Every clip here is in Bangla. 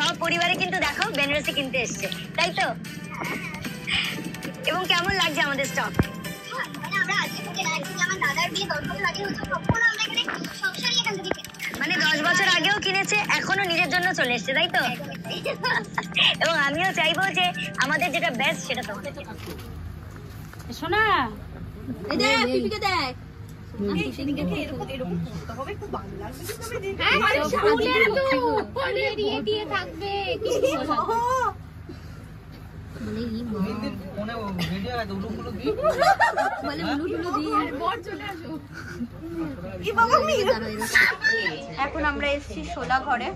সব পরিবারে কিন্তু দেখো বেনারসি কিনতে এসছে, তাই তো? এবং কেমন লাগছে আমাদের স্টক? মানে 10 বছর আগেও কিনেছে, এখনো নিজের জন্য চলে এসছে, তাই তো? এবং আমিও চাইবো যে আমাদের যেটা বেস্ট সেটা তোমাদের শোনা। এই দেখ পিপিকে দেখ, এখন আমরা এসেছি শোলা ঘরে।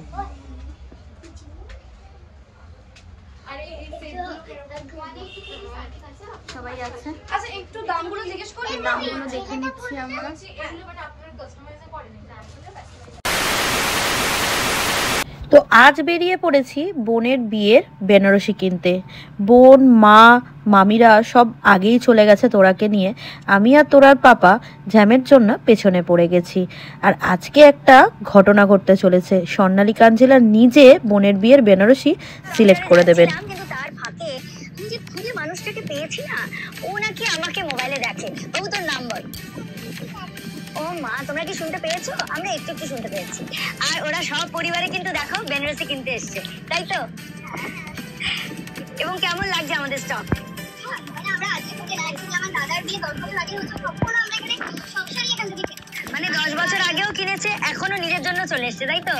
সবাই আছে। আচ্ছা একটু দামগুলো জিজ্ঞেস করি, দামগুলো দেখে নিচ্ছি আমরা। তো আজ বেরিয়ে পড়েছি বোনের বিয়ের বেনারসি কিনতে। বোন, মা, মামিরা সব আগেই চলে গেছে তোরাকে নিয়ে। আমি আর তোরার পাপা জ্যামের জন্য পেছনে পড়ে গেছি। আর আজকে একটা ঘটনা ঘটতে চলেছে। স্বর্ণালী কাঞ্জিলা নিজে বোনের বিয়ের বেনারসি সিলেক্ট করে দেবেন। কিন্তু তার ফাঁকে যে খুঁজে মানুষটাকে পেয়েছি না, ও নাকি আমাকে মোবাইলে দেখে। ও তোর নাম্বার। ও মা, তোমরা কি শুনতে পেয়েছো? আমরা একটু একটু শুনতে পেয়েছি। আর ওরা সব পরিবারে কিন্তু দেখো বেনারসি কিনতে এসছে, তাই তো? এবং কেমন লাগছে আমাদের স্টক? মানে 10 বছর আগেও কিনেছে, এখনো নিজের জন্য চলে এসছে, তাই তো?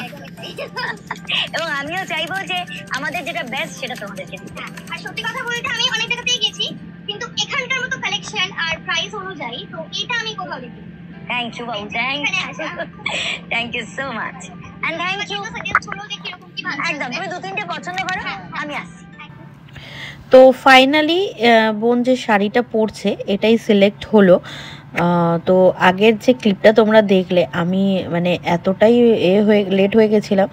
এবং আমিও চাইবো যে আমাদের যেটা বেস্ট সেটা তোমাদেরকে দিতে। আর সত্যি কথা বলতে আমি অনেক জায়গাতেই গেছি, কিন্তু এখানকার মতো কালেকশন আর প্রাইস অনুযায়ী তো এটা আমি কোথাও দেখি। থ্যাংক ইউ বাবু, thank you so much. And thank you. একদম, তুমি 2-3টে পছন্দ করো, আমি আসছি। তো ফাইনালি বোন যে শাড়িটা পরছে এটাই সিলেক্ট হলো। তো আগের যে ক্লিপটা তোমরা দেখলে, আমি মানে এতটাই লেট হয়ে গেছিলাম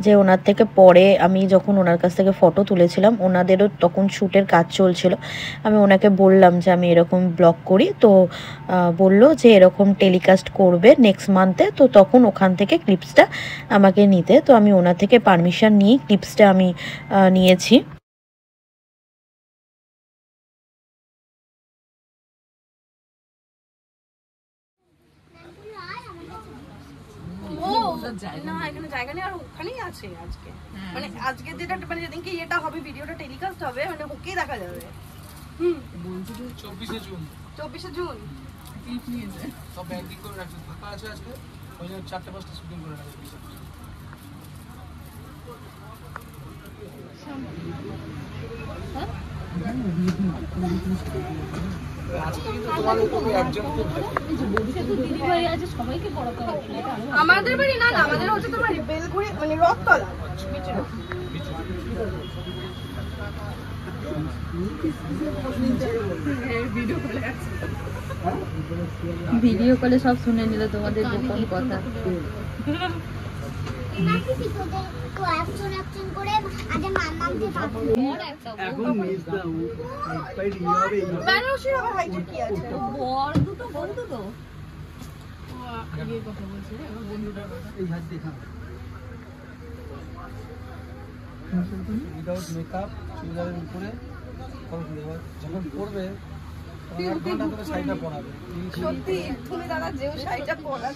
যে ওনার থেকে পরে আমি যখন ওনার কাছ থেকে ফটো তুলেছিলাম, ওনাদেরও তখন শ্যুটের কাজ চলছিল। আমি ওনাকে বললাম যে আমি এরকম ব্লগ করি, তো বললো যে এরকম টেলিকাস্ট করবে নেক্সট মান্থে, তো তখন ওখান থেকে ক্লিপসটা আমাকে নিতে। তো আমি ওনার থেকে পারমিশন নিয়ে ক্লিপসটা আমি নিয়েছি। না এখানে জায়গা নেই, আর ওখানেই আছে আজকে। মানে আজকে যেটা মানে যেদিনকে এটা হবে, ভিডিওটা টেলিকাস্ট হবে, মানে ওকেই দেখা যাবে। বলছি 24শে জুন। 24শে জুন টিপ নিয়েছে, সব ব্যাংকিং করে রাখছে, ফাঁকা আছে আজকে। ওই যে 4-5টা শুটিং করে রাখছে। আমাদের বাড়ি না, আমাদের হচ্ছে তোমার বেলঘড়ি, মানে রথতলা। ভিডিও কলে সব শুনে নিল তোমাদের গোপন কথা। উইদাউট মেকআপ চুড়িদারের উপরে যখন পরবে শাড়িটা পরাবে। সত্যি তুমি দাদা যেও শাড়িটা পরাবে,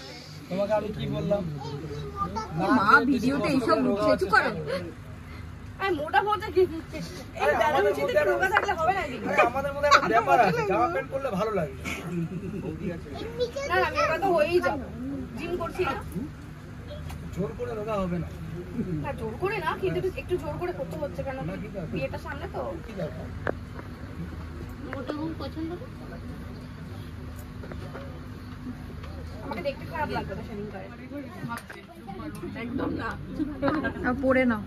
তোমাকে আমি কি বললাম? মা ভিডিওতে এইসব কিছু করো। আমি মোটা মোটা কি এই বেনারসিতে কি রোগা থাকলে হবে নাকি? আমাদের মধ্যে একটা ব্যাপার আছে, জামা প্যান্ট পরলে ভালো লাগে না। আমি এবার তো হয়েই যাব, জিম করছি না। জোর করে রোগা হবে না। না জোর করে না, কিন্তু একটু জোর করে করতে হচ্ছে, কারণ বিয়েটা সামনে তো। মোটা গুণ পছন্দ না, আমাকে দেখতে খারাপ লাগবে না শেভিং করে। একদম না, পরে নাও।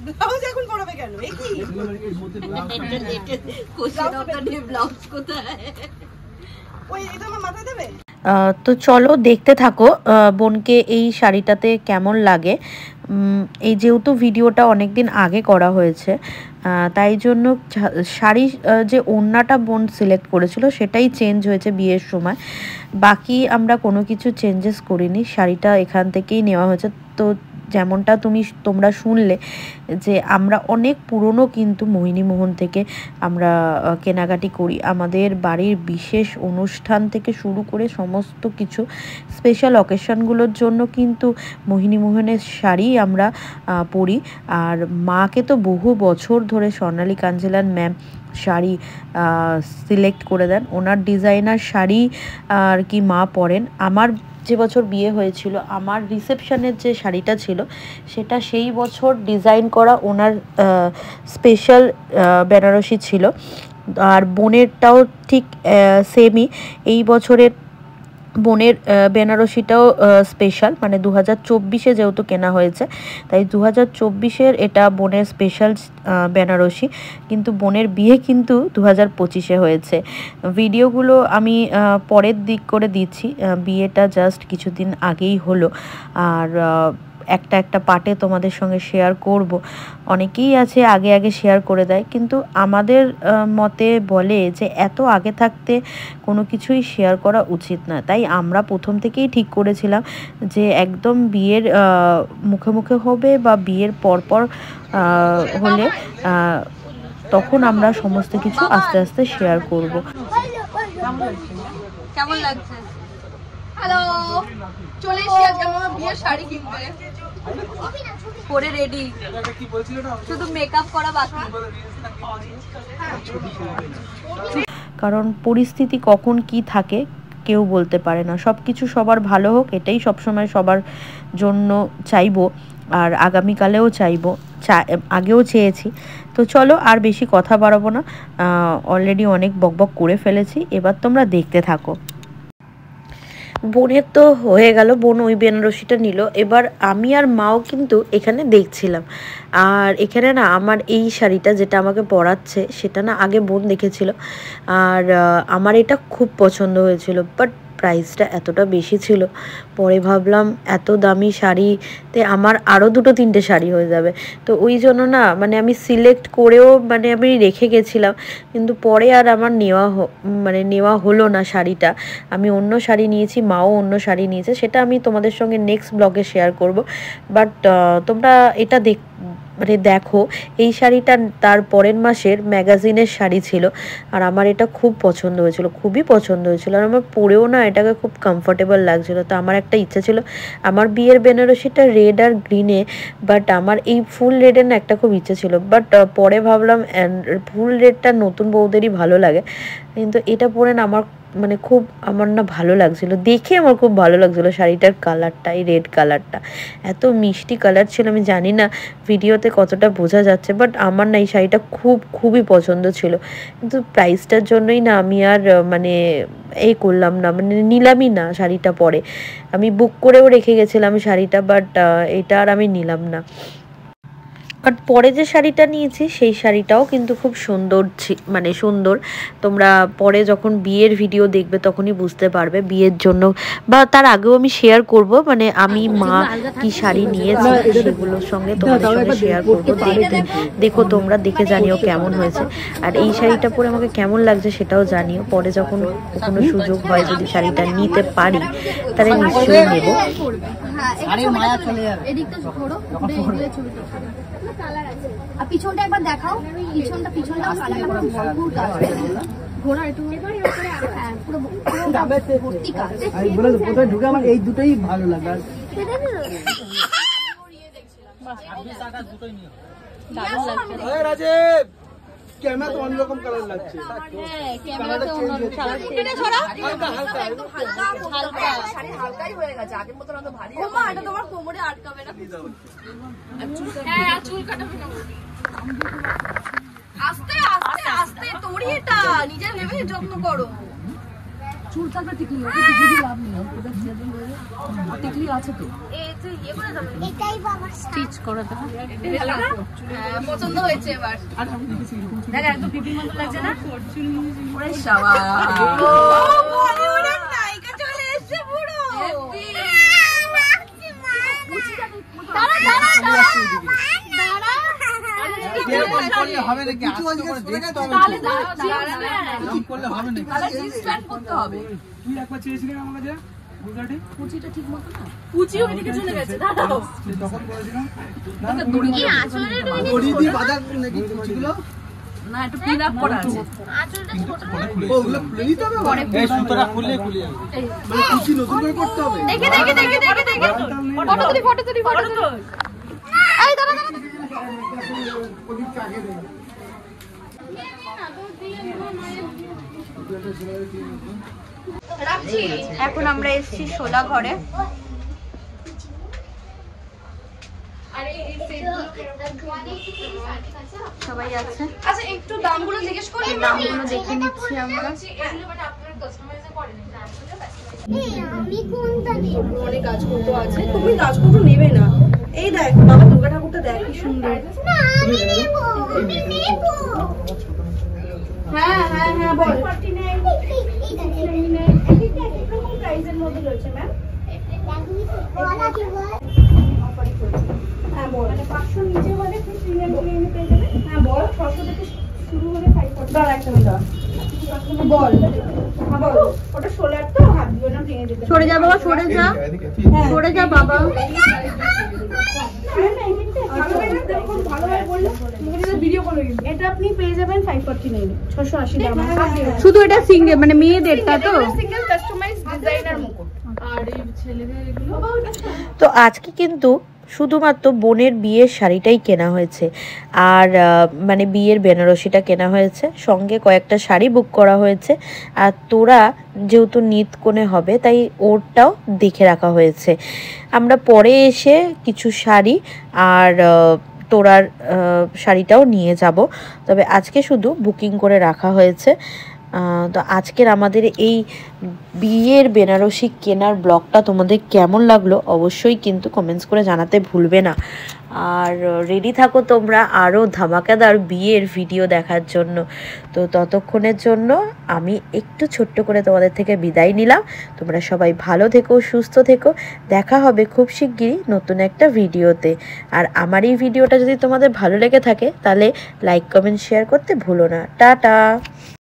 ব্লাউজ এখন পরাবে কেন? এই কি ব্লাউজ কোথায়? ওই এটা আমার মাথায় দেবে। তো চলো দেখতে থাকো বোনকে এই শাড়িটাতে কেমন লাগে। এই যেহেতু ভিডিওটা অনেক দিন আগে করা হয়েছে, তাই জন্য শাড়ি যে ওড়নাটা বোন সিলেক্ট করেছিল সেটাই চেঞ্জ হয়েছে বিয়ের সময়। বাকি আমরা কোনো কিছু চেঞ্জেস করিনি, শাড়িটা এখান থেকেই নেওয়া হয়েছে। তো যেমনটা তোমরা শুনলে যে আমরা অনেক পুরনো কিন্তু মোহিনীমোহন থেকে আমরা কেনাকাটি করি। আমাদের বাড়ির বিশেষ অনুষ্ঠান থেকে শুরু করে সমস্ত কিছু স্পেশাল অকেশনগুলোর জন্য কিন্তু মোহিনীমোহনের শাড়ি আমরা পরি। আর মাকে তো বহু বছর ধরে স্বর্ণালী কাঞ্জিলাল ম্যাম শাড়ি সিলেক্ট করে দেন, ওনার ডিজাইনার শাড়ি আর কি মা পরেন। আমার যে বছর বিয়ে হয়েছিল, আমার রিসেপশনের যে শাড়িটা ছিল সেটা সেই বছর ডিজাইন করা ওনার স্পেশাল বেনারসি ছিল। আর বোনেরটাও ঠিক সেমই, এই বছরের বোনের বেনারসিটাও স্পেশাল, মানে 2024-এ যেহেতু কেনা হয়েছে তাই 2024-এর এটা বোনের স্পেশাল বেনারসি। কিন্তু বোনের বিয়ে কিন্তু 2025-এ হয়েছে। ভিডিওগুলো আমি পরের দিক করে দিচ্ছি, বিয়েটা জাস্ট কিছুদিন আগেই হলো। আর একটা পার্টে তোমাদের সঙ্গে শেয়ার করব। অনেকেই আছে আগে আগে শেয়ার করে দেয়, কিন্তু আমাদের মতে বলে যে এত আগে থাকতে কোনো কিছুই শেয়ার করা উচিত না। তাই আমরা প্রথম থেকেই ঠিক করেছিলাম যে একদম বিয়ের মুখে মুখে হবে বা বিয়ের পরপর হলে তখন আমরা সমস্ত কিছু আস্তে আস্তে শেয়ার করব। কেমন লাগছে? হ্যালো, চলে এসেছি আজকে আমার বিয়ের শাড়ি কিনতে, পরে রেডি, শুধু মেকআপ করা বাকি। কারণ পরিস্থিতি কখন কি থাকে কেউ বলতে পারে না, সব কিছু সবার ভালো হোক এটাই সবসময় সবার জন্য চাইবো, আর আগামীকালেও চাইবো, আগেও চেয়েছি। তো চলো আর বেশি কথা বাড়াবো না, অলরেডি অনেক বকবক করে ফেলেছি, এবার তোমরা দেখতে থাকো। বোনের তো হয়ে গেল, বোন ওই বেনারসিটা নিল, এবার আমি আর মাও কিন্তু এখানে দেখছিলাম। আর এখানে না আমার এই শাড়িটা যেটা আমাকে পরাচ্ছে সেটা না আগে বোন দেখেছিল, আর আমার এটা খুব পছন্দ হয়েছিল, বাট প্রাইসটা এতটা বেশি ছিল। পরে ভাবলাম এত দামি শাড়িতে আমার আরও 2-3টে শাড়ি হয়ে যাবে, তো ওই জন্য না মানে আমি সিলেক্ট করেও মানে আমি রেখে গেছিলাম, কিন্তু পরে আর আমার নেওয়া হলো না শাড়িটা। আমি অন্য শাড়ি নিয়েছি, মাও অন্য শাড়ি নিয়েছে, সেটা আমি তোমাদের সঙ্গে নেক্সট ব্লগে শেয়ার করব। বাট তোমরা এটা দেখো, এই শাড়িটা তার পরের মাসের ম্যাগাজিনের শাড়ি ছিল, আর আমার এটা খুব পছন্দ হয়েছিল, খুবই পছন্দ হয়েছিল, আর আমার পরেও না এটাকে খুব কমফোর্টেবল লাগছিল। তো আমার একটা ইচ্ছা ছিল, আমার বিয়ের বেনারসিটা রেড আর গ্রিনে, বাট আমার এই ফুল রেডের না একটা খুব ইচ্ছে ছিল, বাট পরে ভাবলাম ফুল রেডটা নতুন বউদেরই ভালো লাগে, কিন্তু এটা পরে না আমার না ভালো লাগছিল, দেখে আমার খুব ভালো লাগছিল শাড়িটার কালারটা, এই রেড কালারটা এত মিষ্টি কালার ছিল। আমি জানি না ভিডিওতে কতটা বোঝা যাচ্ছে, বাট আমার না এই শাড়িটা খুবই পছন্দ ছিল, কিন্তু প্রাইসটার জন্যই না আমি আর এই করলাম না, নিলামই না শাড়িটা। পরে আমি বুক করেও রেখে গেছিলাম শাড়িটা, বাট এটা আর আমি নিলাম না। বাট পরে যে শাড়িটা নিয়েছি সেই শাড়িটাও কিন্তু খুব সুন্দর, সুন্দর। তোমরা পরে যখন বিয়ের ভিডিও দেখবে তখনই বুঝতে পারবে, বিয়ের জন্য বা তার আগেও আমি শেয়ার করব, আমি মা কি শাড়ি নিয়েছি সেগুলোর সঙ্গে তোমাদের সঙ্গে শেয়ার করবো। দেখো তোমরা দেখে জানিও কেমন হয়েছে, আর এই শাড়িটা পরে আমাকে কেমন লাগছে সেটাও জানিও। পরে যখন কোনো সুযোগ হয় যদি শাড়িটা নিতে পারি তাহলে নিশ্চয়ই নেব। আর পিছনটা একবার দেখাও, পিছনটা ভরপুর কালার, ঘোড়া একটু পুরো ভর্তি কাজ। আমি বলে তো কোথায় ঢুকে আমার এই দুটোই ভালো লাগে। রাজীব ক্যামেরা তো অন্যরকম কালার লাগছে, হালকাই হয়ে গেছে, আগের মতো অত ভারী এটা তোমার কোমরে আটকাবে না, চুল কাটাবে না, আস্তে আস্তে আস্তে তোরই এটা নিজের ভেবে যত্ন করো। চুল থাকবে টিকলি, লাভ নেই, টিকলি আছে তো, এটাই বাবা স্টিচ করে দাও, পছন্দ হয়েছে। এবার দেখ একদম পিপির মতো লাগছে না? ওরে শাবাশ, ও বলিউডের নায়িকা চলে এসেছে পুরো। হবে নাকি করলে হবে নাকি করতে হবে তুই একবার চেয়েছিলি আমার কাছে পুচিটা ঠিক মতো না পুচি ওইদিকে চলে গেছে দাঁড়াও তখন বলেছিলাম না দড়ি দিয়ে বাঁধা নাকি পুচিগুলো না একটু পিন আপ করা আছে আঁচলটা ছোট ওগুলো খুলে নিতে হবে পরে এই সুতোটা খুলে যাবে মানে পুচি নতুন করে করতে হবে দেখে ফটো তুলি এই দাঁড়া ওদিক চাকে দে এখন আমরা এসেছি শোলা ঘরে। সবাই আছে। আচ্ছা একটু দামগুলো জিজ্ঞেস করি, দামগুলো দেখে নিচ্ছি আমরা। অনেক গাছগুলো আছে, তুমি গাছগুলো নেবে না। এই দেখ বাবা দুর্গা ঠাকুরটা দেখ কি সুন্দর। হ্যাঁ হ্যাঁ হ্যাঁ বল। প্রাইসের মধ্যে রয়েছে ম্যাম। হ্যাঁ বল। মানে 500 নিচে হলে কি প্রিমিয়াম প্রিমিয়াম পেয়ে যাবে? হ্যাঁ বল। 600 থেকে শুরু হলে 540 দাঁড়া একটা মিনিট বল। হ্যাঁ বল। ওটা সোলার তো হাত দিও না ভেঙে যেতে। সরে যা বাবা, সরে যা। সরে যা বাবা। এটা আপনি পেয়ে যাবেন 549 680 দাম। শুধু এটা সিঙ্গেল মানে মেয়েদেরটা তো সিঙ্গেল কাস্টমাইজ ডিজাইনার মুকুট। আর এই ছেলেদের এগুলো তো আজকে কিন্তু শুধুমাত্র বোনের বিয়ের শাড়িটাই কেনা হয়েছে, আর মানে বিয়ের বেনারসিটা কেনা হয়েছে, সঙ্গে কয়েকটা শাড়ি বুক করা হয়েছে। আর তোরা যেহেতু নিত কোণে হবে তাই ওরটাও দেখে রাখা হয়েছে। আমরা পরে এসে কিছু শাড়ি আর তোরার শাড়িটাও নিয়ে যাব, তবে আজকে শুধু বুকিং করে রাখা হয়েছে। তো আজকের আমাদের এই বিয়ের বেনারসি কেনার ব্লগটা তোমাদের কেমন লাগলো অবশ্যই কিন্তু কমেন্টস করে জানাতে ভুলবে না। আর রেডি থাকো তোমরা আরও ধামাকাদার বিয়ের ভিডিও দেখার জন্য। তো ততক্ষণের জন্য আমি একটু ছোট্ট করে তোমাদের থেকে বিদায় নিলাম। তোমরা সবাই ভালো থেকো, সুস্থ থেকো। দেখা হবে খুব শিগগিরই নতুন একটা ভিডিওতে। আর আমার এই ভিডিওটা যদি তোমাদের ভালো লেগে থাকে তাহলে লাইক কমেন্ট শেয়ার করতে ভুলো না। টাটা।